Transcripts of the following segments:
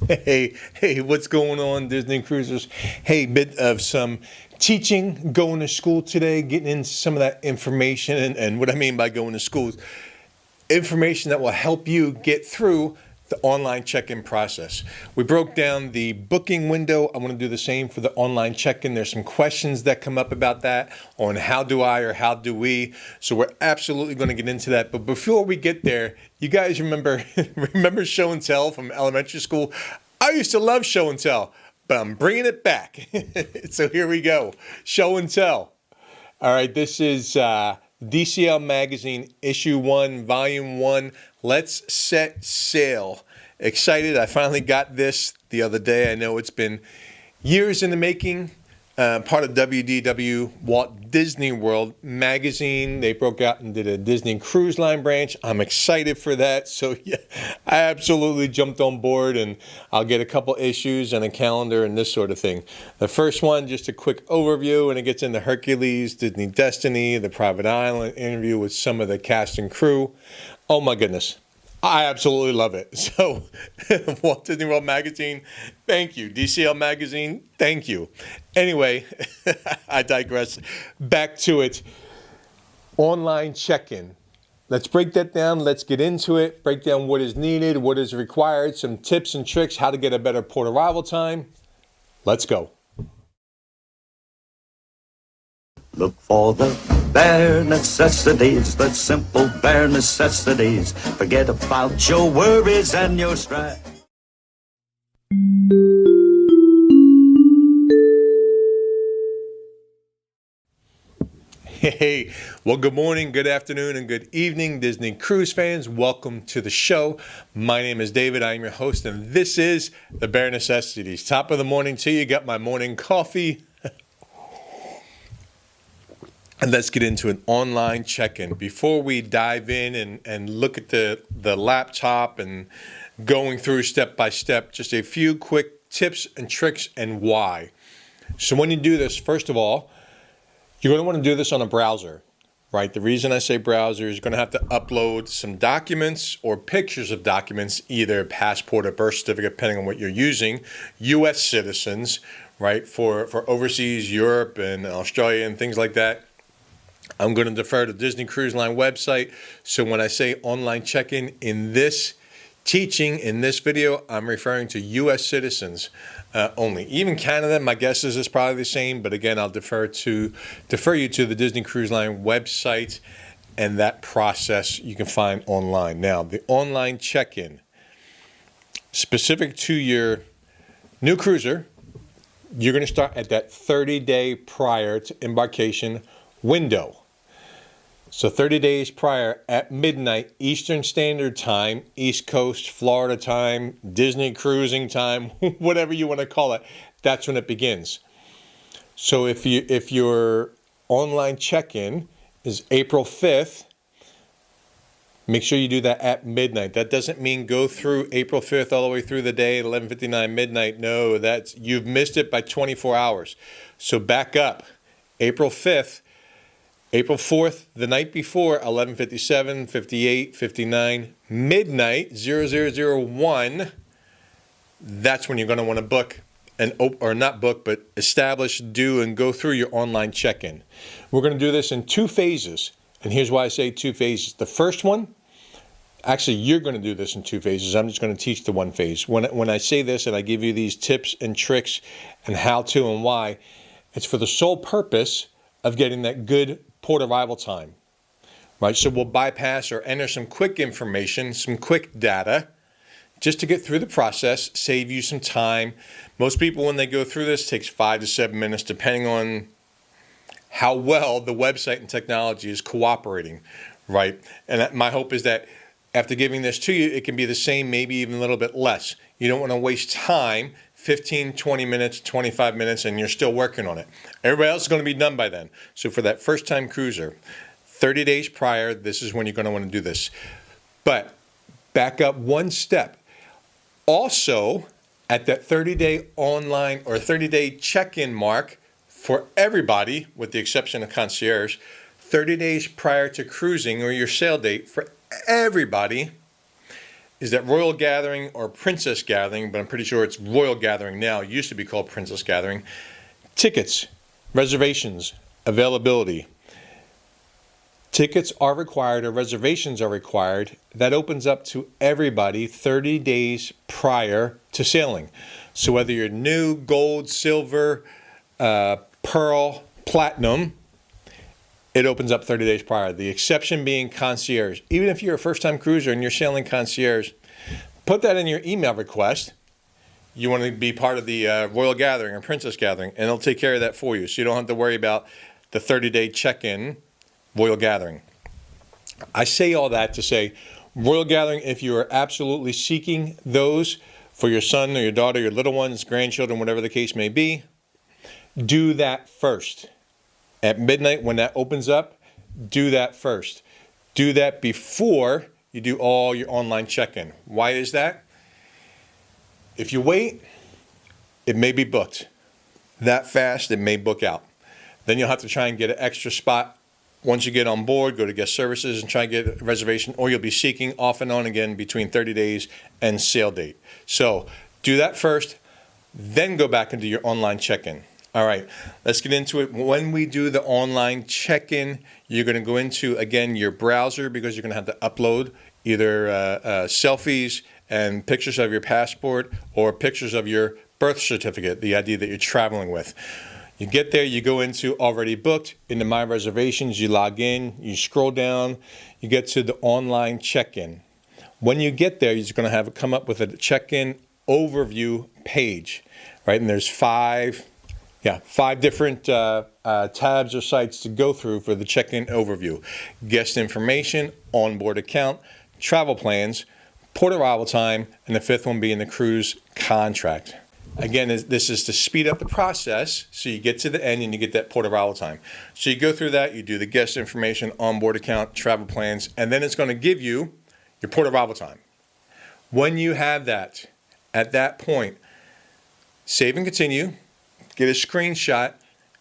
Hey, what's going on, Disney Cruisers? Hey, bit of some teaching, going to school today, getting into some of that information. And what I mean by going to school is information that will help you get through the online check-in process. We broke down the booking window. I want to do the same for the online check-in. There's some questions that come up about that on how do I or how do we. So we're absolutely going to get into that. But before we get there, you guys remember show and tell from elementary school? I used to love show and tell, but I'm bringing it back. So here we go. Show and tell. All right, this is DCL Magazine, Issue 1, Volume 1. Let's set sail. Excited. I finally got this the other day. I know it's been years in the making. Part of WDW, Walt Disney World Magazine. They broke out and did a Disney Cruise Line branch. I'm excited for that. So yeah, I absolutely jumped on board, and I'll get a couple issues and a calendar and this sort of thing. The first one, just a quick overview, and it gets into Hercules, Disney Destiny, the Private Island interview with some of the cast and crew. Oh my goodness. I absolutely love it. So, Walt Disney World Magazine, thank you. DCL Magazine, thank you. Anyway, I digress. Back to it. Online check-in. Let's break that down. Let's get into it. Break down what is needed, what is required, some tips and tricks, how to get a better port arrival time. Let's go. Look for the bare necessities, the simple bare necessities. Forget about your worries and your strife. Hey, well, good morning, good afternoon, and good evening, Disney Cruise fans. Welcome to the show. My name is David. I am your host, and this is the Bare Necessities. Top of the morning to you. Got my morning coffee. And let's get into an online check-in. Before we dive in and look at the laptop and going through step by step, just a few quick tips and tricks and why. So when you do this, first of all, you're going to want to do this on a browser, right? The reason I say browser is you're going to have to upload some documents or pictures of documents, either passport or birth certificate, depending on what you're using, U.S. citizens, right, for overseas, Europe and Australia and things like that. I'm going to defer to Disney Cruise Line website. So when I say online check-in in this teaching, in this video, I'm referring to U.S. citizens only. Even Canada, my guess is probably the same. But again, I'll defer you to the Disney Cruise Line website, and that process you can find online. Now, the online check-in, specific to your new cruiser, you're going to start at that 30-day prior to embarkation window. So 30 days prior at midnight Eastern Standard Time, East Coast, Florida time, Disney cruising time, whatever you want to call it, that's when it begins. So if your online check-in is April 5th, make sure you do that at midnight. That doesn't mean go through April 5th all the way through the day at 11:59 midnight. No, you've missed it by 24 hours. So back up. April 5th, April 4th, the night before, 11:57, 58, 59, midnight, 0001, that's when you're going to want to book, or not book, but establish, do, and go through your online check-in. We're going to do this in two phases, and here's why I say two phases. The first one, actually, you're going to do this in two phases. I'm just going to teach the one phase. When I say this and I give you these tips and tricks and how to and why, it's for the sole purpose of getting that good port arrival time, right? So we'll bypass or enter some quick information, some quick data, just to get through the process, save you some time. Most people, when they go through this, takes 5 to 7 minutes, depending on how well the website and technology is cooperating, right? And my hope is that after giving this to you, it can be the same, maybe even a little bit less. You don't want to waste time, 15, 20 minutes, 25 minutes, and you're still working on it. Everybody else is going to be done by then. So for that first-time cruiser, 30 days prior, this is when you're going to want to do this. But back up one step. Also, at that 30-day online or 30-day check-in mark for everybody, with the exception of concierge, 30 days prior to cruising or your sail date for everybody, is that Royal Gathering or Princess Gathering, but I'm pretty sure it's Royal Gathering now. It used to be called Princess Gathering. Tickets, reservations, availability. Tickets are required or reservations are required. That opens up to everybody 30 days prior to sailing. So whether you're new, gold, silver, pearl, platinum, it opens up 30 days prior. The exception being concierge. Even if you're a first-time cruiser and you're sailing concierge, put that in your email request. You want to be part of the Royal Gathering or Princess Gathering, and they'll take care of that for you. So you don't have to worry about the 30-day check-in Royal Gathering. I say all that to say Royal Gathering, if you are absolutely seeking those for your son or your daughter, your little ones, grandchildren, whatever the case may be, do that first. At midnight when that opens up, do that first. Do that before you do all your online check-in. Why is that? If you wait, it may be booked. That fast, it may book out. Then you'll have to try and get an extra spot. Once you get on board, go to guest services and try and get a reservation, or you'll be seeking off and on again between 30 days and sail date. So do that first, then go back into your online check-in. All right, let's get into it. When we do the online check-in, you're going to go into, again, your browser because you're going to have to upload either selfies and pictures of your passport or pictures of your birth certificate, the ID that you're traveling with. You get there, you go into already booked, into my reservations, you log in, you scroll down, you get to the online check-in. When you get there, you're going to have it come up with a check-in overview page, right? And there's five different tabs or sites to go through for the check-in overview. Guest information, onboard account, travel plans, port arrival time, and the fifth one being the cruise contract. Again, this is to speed up the process so you get to the end and you get that port arrival time. So you go through that, you do the guest information, onboard account, travel plans, and then it's going to give you your port arrival time. When you have that, at that point, save and continue, get a screenshot,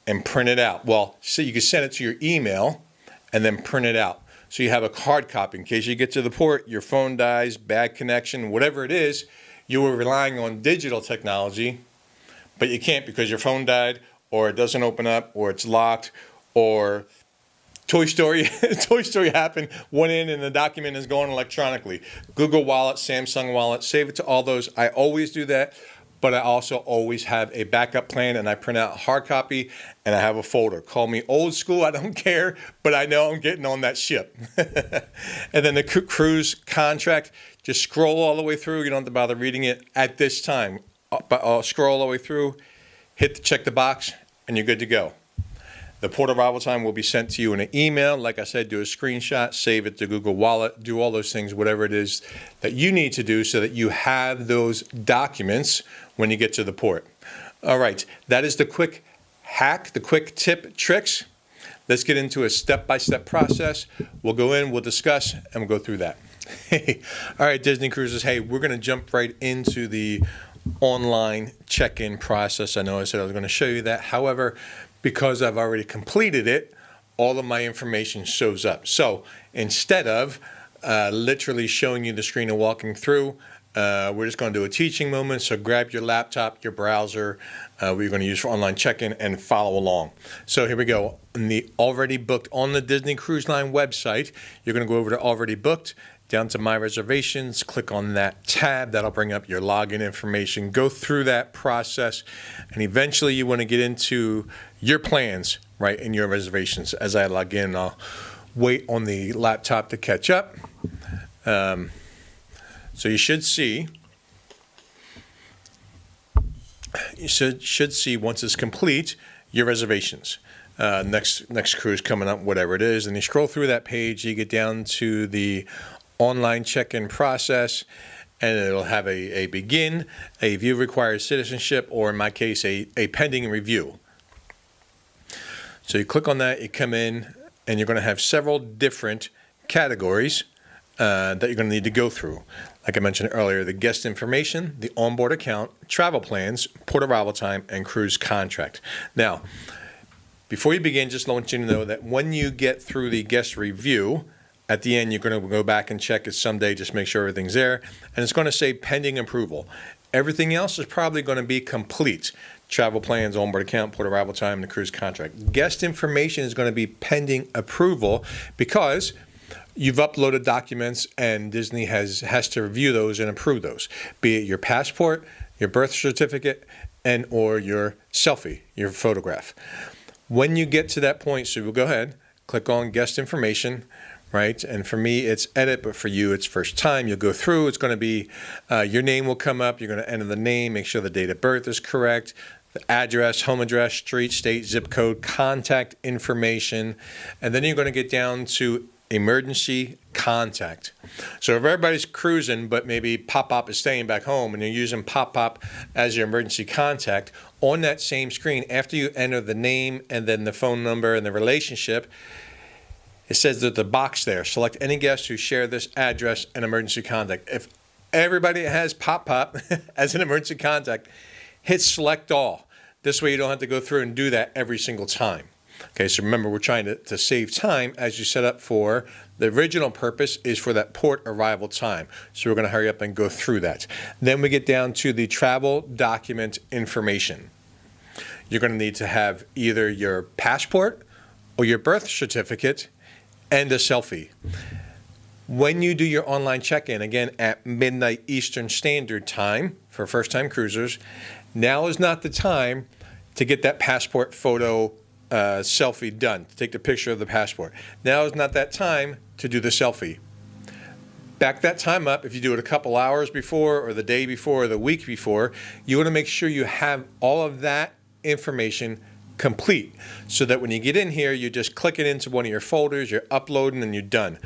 and print it out. Well, so you can send it to your email and then print it out. So you have a hard copy in case you get to the port, your phone dies, bad connection, whatever it is. You were relying on digital technology, but you can't because your phone died, or it doesn't open up, or it's locked, or Toy Story happened, went in, and the document is going electronically. Google Wallet, Samsung Wallet, save it to all those. I always do that, but I also always have a backup plan, and I print out a hard copy, and I have a folder. Call me old school, I don't care, but I know I'm getting on that ship. And then the cruise contract, just scroll all the way through. You don't have to bother reading it at this time. Scroll all the way through, check the box, and you're good to go. The port arrival time will be sent to you in an email. Like I said, do a screenshot, save it to Google Wallet, do all those things, whatever it is that you need to do so that you have those documents when you get to the port. All right, that is the quick hack, the quick tip, tricks. Let's get into a step-by-step process. We'll go in, we'll discuss, and we'll go through that. All right, Disney Cruises. Hey, we're going to jump right into the online check-in process. I know I said I was going to show you that. However, because I've already completed it, all of my information shows up. So instead of literally showing you the screen and walking through, we're just going to do a teaching moment. So grab your laptop, your browser, we're going to use for online check-in, and follow along. So here we go. In the already booked on the Disney Cruise Line website, you're going to go over to already booked, down to my reservations, click on that tab. That'll bring up your login information. Go through that process, and eventually you want to get into your plans, right, in your reservations. As I log in, I'll wait on the laptop to catch up. So you should see once it's complete your reservations. Next cruise coming up, whatever it is, and you scroll through that page, you get down to the online check-in process, and it'll have a begin, a view requires citizenship, or in my case, a pending review. So you click on that, you come in, and you're going to have several different categories that you're going to need to go through. Like I mentioned earlier, the guest information, the onboard account, travel plans, port arrival time, and cruise contract. Now, before you begin, just want you to know that when you get through the guest review, At the end, you're going to go back and check it someday, just make sure everything's there. And it's going to say pending approval. Everything else is probably going to be complete. Travel plans, onboard account, port arrival time, and the cruise contract. Guest information is going to be pending approval because you've uploaded documents and Disney has to review those and approve those, be it your passport, your birth certificate, and or your selfie, your photograph. When you get to that point, so we'll go ahead, click on guest information, right? And for me, it's edit, but for you, it's first time. You'll go through. It's going to be your name will come up. You're going to enter the name, make sure the date of birth is correct, the address, home address, street, state, zip code, contact information, and then you're going to get down to emergency contact. So if everybody's cruising, but maybe Pop-Pop is staying back home and you're using Pop-Pop as your emergency contact, on that same screen, after you enter the name and then the phone number and the relationship, it says that the box there, select any guest who share this address and emergency contact. If everybody has Pop-Pop as an emergency contact, hit select all. This way you don't have to go through and do that every single time. Okay, so remember, we're trying to save time as you set up for the original purpose is for that port arrival time. So we're going to hurry up and go through that. Then we get down to the travel document information. You're going to need to have either your passport or your birth certificate and a selfie. When you do your online check-in, again at midnight Eastern Standard Time for first-time cruisers, now is not the time to get that passport photo selfie done, to take the picture of the passport. Now is not that time to do the selfie. Back that time up, if you do it a couple hours before or the day before or the week before, you want to make sure you have all of that information complete so that when you get in here, you just click it into one of your folders, you're uploading, and you're done.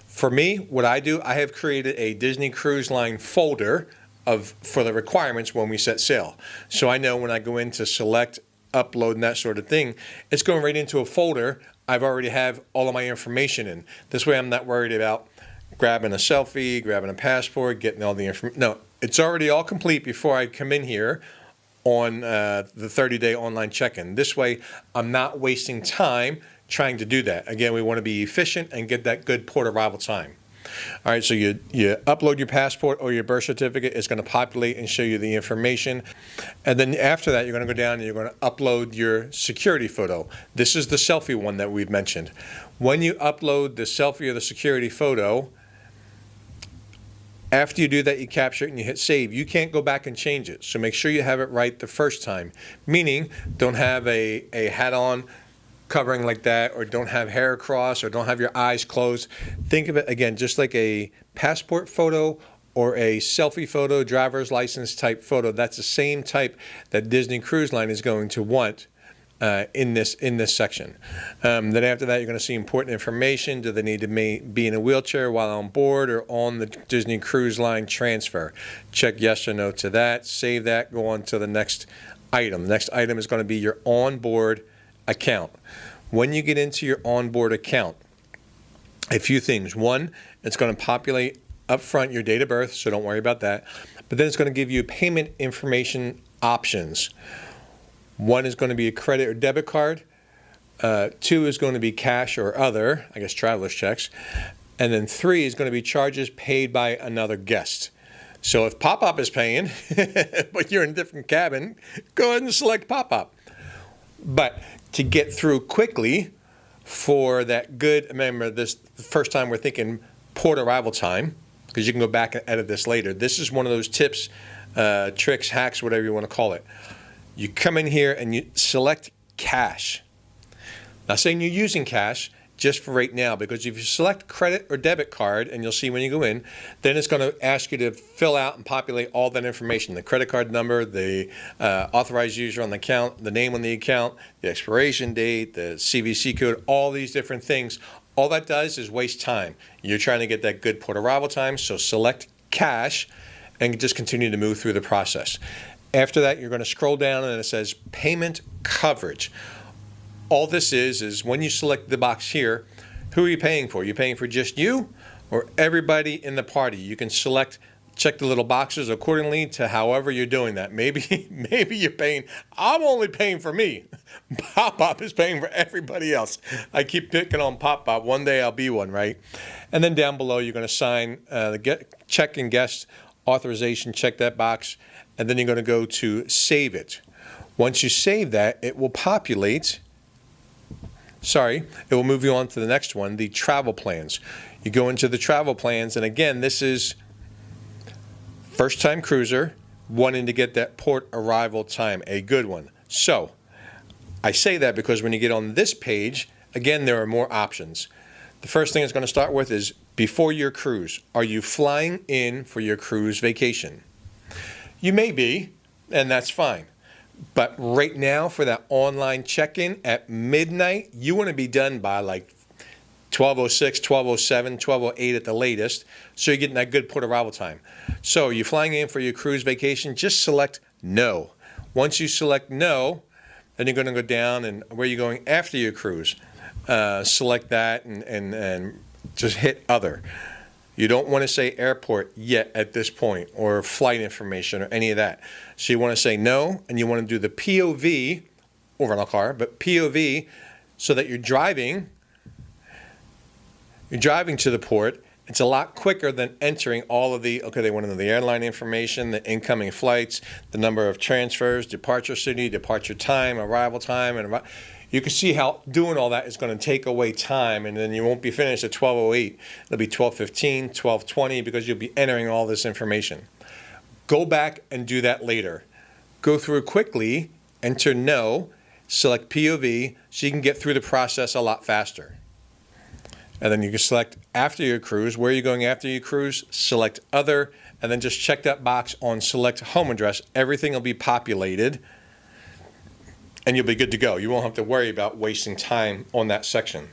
For me, what I do, I have created a Disney Cruise Line folder for the requirements when we set sail. So I know when I go in to select, upload, and that sort of thing, it's going right into a folder I've already have all of my information in. This way I'm not worried about grabbing a selfie, grabbing a passport, getting all the information. No, it's already all complete before I come in here on the 30-day online check-in. This way I'm not wasting time trying to do that. Again, we want to be efficient and get that good port arrival time. All right, so you upload your passport or your birth certificate. It's going to populate and show you the information. And then after that, you're going to go down and you're going to upload your security photo. This is the selfie one that we've mentioned. When you upload the selfie or the security photo, after you do that, you capture it and you hit save. You can't go back and change it. So make sure you have it right the first time. Meaning, don't have a hat on covering like that, or don't have hair across, or don't have your eyes closed. Think of it, again, just like a passport photo or a selfie photo, driver's license type photo. That's the same type that Disney Cruise Line is going to want in this section. Then after that, you're going to see important information. Do they need to be in a wheelchair while on board or on the Disney Cruise Line transfer? Check yes or no to that. Save that. Go on to the next item. The next item is going to be your onboard account. When you get into your onboard account, a few things. One, it's going to populate up front your date of birth, so don't worry about that. But then it's going to give you payment information options. One is going to be a credit or debit card. Two is going to be cash or other, I guess traveler's checks. And then three is going to be charges paid by another guest. So if Pop-Pop is paying, but you're in a different cabin, go ahead and select Pop-Pop. But to get through quickly for that good, remember this the first time we're thinking port arrival time, because you can go back and edit this later. This is one of those tips, tricks, hacks, whatever you want to call it. You come in here and you select cash. Not saying you're using cash, just for right now, because if you select credit or debit card, and you'll see when you go in, then it's going to ask you to fill out and populate all that information, the credit card number, the authorized user on the account, the name on the account, the expiration date, the CVC code, all these different things. All that does is waste time. You're trying to get that good port arrival time, so select cash and just continue to move through the process. After that, you're going to scroll down and it says payment coverage. All this is when you select the box here, who are you paying for? Are you paying for just you or everybody in the party? You can select check the little boxes accordingly to however you're doing that. Maybe you're paying, I'm only paying for me. Pop is paying for everybody else. I keep picking on Pop. One day I'll be one, right? And then down below, you're going to sign the check and guest authorization, check that box, and then you're going to go to save it. Once you save that, it will populate. It will move you on to the next one, the travel plans. You go into the travel plans, and again, this is first-time cruiser wanting to get that port arrival time, a good one. So I say that because when you get on this page, again, there are more options. The first thing it's going to start with is before your cruise. Are you flying in for your cruise vacation? You may be, and that's fine. But right now for that online check-in at midnight, you want to be done by like 12:06, 12:07, 12:08 at the latest, so you're getting that good port arrival time. So you're flying in for your cruise vacation, just select no. Once you select no, then you're going to go down and where you're going after your cruise. Select that and just hit other. You don't want to say airport yet at this point or flight information or any of that. So you want to say no, and you want to do the POV, or rental car, but POV so that you're driving to the port. It's a lot quicker than entering all of the, okay, they want to know the airline information, the incoming flights, the number of transfers, departure city, departure time, arrival time, and you can see how doing all that is going to take away time, and then you won't be finished at 12:08. It'll be 12:15, 12:20 because you'll be entering all this information. Go back and do that later. Go through quickly, enter no, select POV so you can get through the process a lot faster. And then you can select after your cruise. Where are you going after your cruise? Select other, and then just check that box on select home address. Everything will be populated, and you'll be good to go. You won't have to worry about wasting time on that section.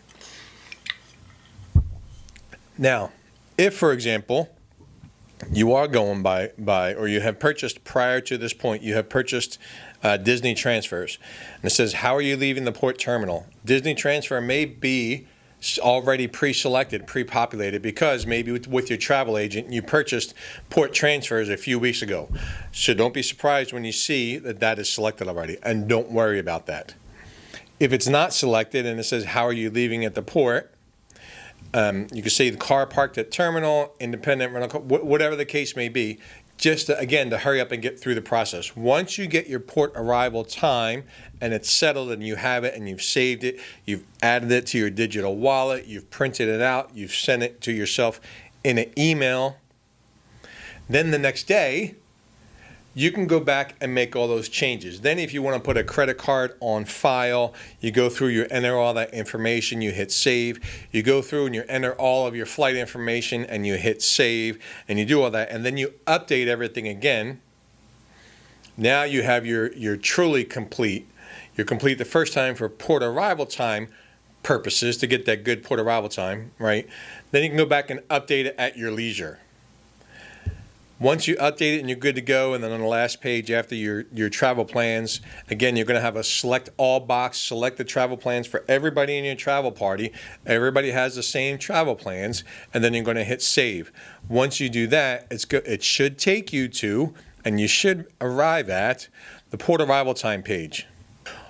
Now, if, for example, you are going by or you have purchased prior to this point, you have purchased Disney transfers, and it says, how are you leaving the port terminal? Disney transfer may be already pre-selected, pre-populated, because maybe with your travel agent you purchased port transfers a few weeks ago. So don't be surprised when you see that is selected already, and don't worry about that. If it's not selected and it says how are you leaving at the port, you can say the car parked at terminal, independent rental car, whatever the case may be, just to, again, to hurry up and get through the process. Once you get your port arrival time and it's settled and you have it and you've saved it, you've added it to your digital wallet, you've printed it out, you've sent it to yourself in an email, then the next day, you can go back and make all those changes. Then if you want to put a credit card on file, you go through, you enter all that information, you hit save. You go through and you enter all of your flight information and you hit save, and you do all that, and then you update everything again. Now you have your truly complete. You're complete the first time for port arrival time purposes to get that good port arrival time, right? Then you can go back and update it at your leisure. Once you update it and you're good to go, and then on the last page after your travel plans, again, you're going to have a select all box, select the travel plans for everybody in your travel party. Everybody has the same travel plans, and then you're going to hit save. Once you do that, it should take you to, and you should arrive at, the port arrival time page.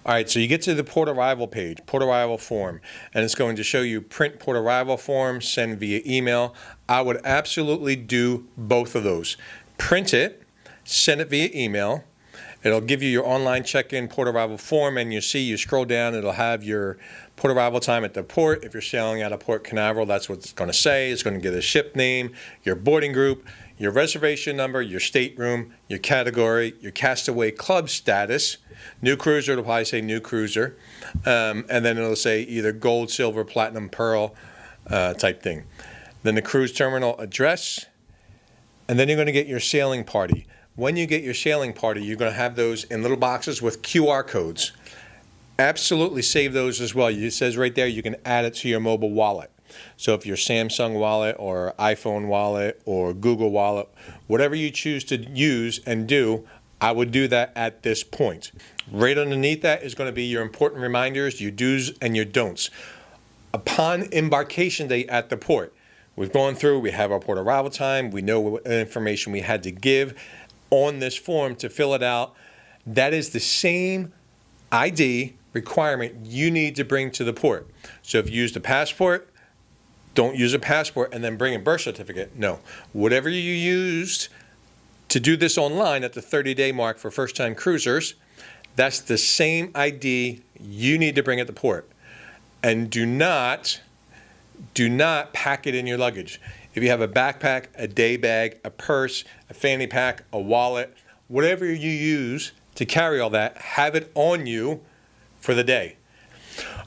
All right, so you get to the port arrival page, port arrival form, and it's going to show you print port arrival form, send via email. I would absolutely do both of those. Print it, send it via email. It'll give you your online check-in port arrival form, and you scroll down, it'll have your port arrival time at the port. If you're sailing out of Port Canaveral, that's what it's going to say. It's going to give the ship name, your boarding group, your reservation number, your stateroom, your category, your castaway club status. New cruiser, it'll probably say new cruiser. And then it'll say either gold, silver, platinum, pearl type thing. Then the cruise terminal address. And then you're going to get your sailing party. When you get your sailing party, you're going to have those in little boxes with QR codes. Absolutely save those as well. It says right there you can add it to your mobile wallet. So if your Samsung wallet or iPhone wallet or Google wallet, whatever you choose to use and do, I would do that at this point. Right underneath that is going to be your important reminders, your do's and your don'ts. Upon embarkation day at the port, We've gone through, we have our port arrival time, we know what information we had to give on this form to fill it out. That is the same ID requirement you need to bring to the port. So if you used a passport, don't use a passport and then bring a birth certificate. No. Whatever you used to do this online at the 30-day mark for first-time cruisers, that's the same ID you need to bring at the port. And do not pack it in your luggage. If you have a backpack, a day bag, a purse, a fanny pack, a wallet, whatever you use to carry all that, have it on you for the day.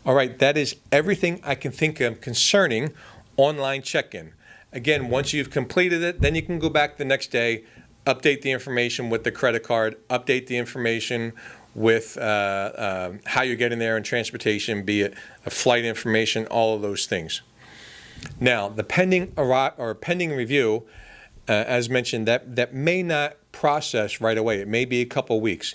All right, that is everything I can think of concerning online check-in. Again, once you've completed it, then you can go back the next day, update the information with the credit card, update the information with how you're getting there and transportation, be it a flight information, all of those things. Now, the pending review, as mentioned, that may not process right away. It may be a couple weeks.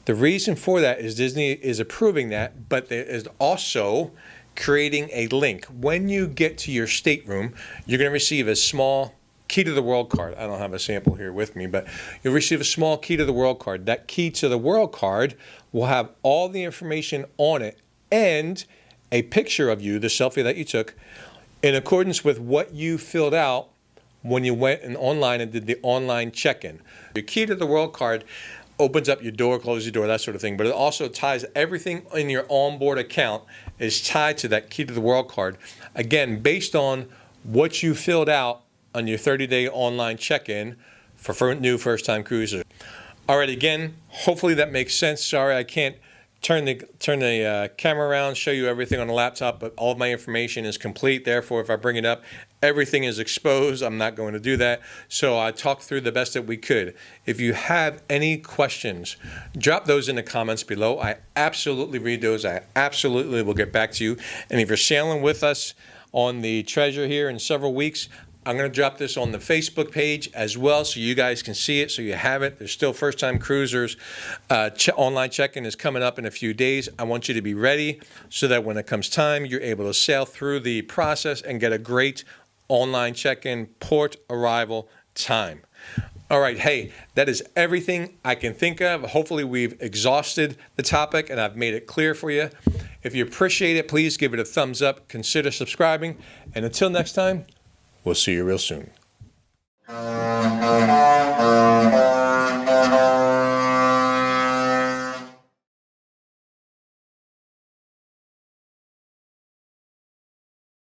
The reason for that is Disney is approving that, but there is also creating a link. When you get to your stateroom, you're going to receive a small key to the world card. I don't have a sample here with me, but you'll receive a small key to the world card. That key to the world card will have all the information on it and a picture of you, the selfie that you took, in accordance with what you filled out when you went online and did the online check-in. Your key to the world card opens up your door, closes your door, that sort of thing, but it also ties everything in your onboard account is tied to that key to the world card. Again, based on what you filled out on your 30-day online check-in for new first-time cruisers. All right, again, hopefully that makes sense. Sorry, I can't turn the camera around, show you everything on the laptop, but all of my information is complete. Therefore, if I bring it up, everything is exposed. I'm not going to do that. So I talked through the best that we could. If you have any questions, drop those in the comments below. I absolutely read those. I absolutely will get back to you. And if you're sailing with us on the Treasure here in several weeks, I'm going to drop this on the Facebook page as well so you guys can see it, so you have it. There's still first-time cruisers. Online check-in is coming up in a few days. I want you to be ready so that when it comes time, you're able to sail through the process and get a great online check-in port arrival time. All right, hey, that is everything I can think of. Hopefully we've exhausted the topic and I've made it clear for you. If you appreciate it, please give it a thumbs up. Consider subscribing. And until next time, we'll see you real soon.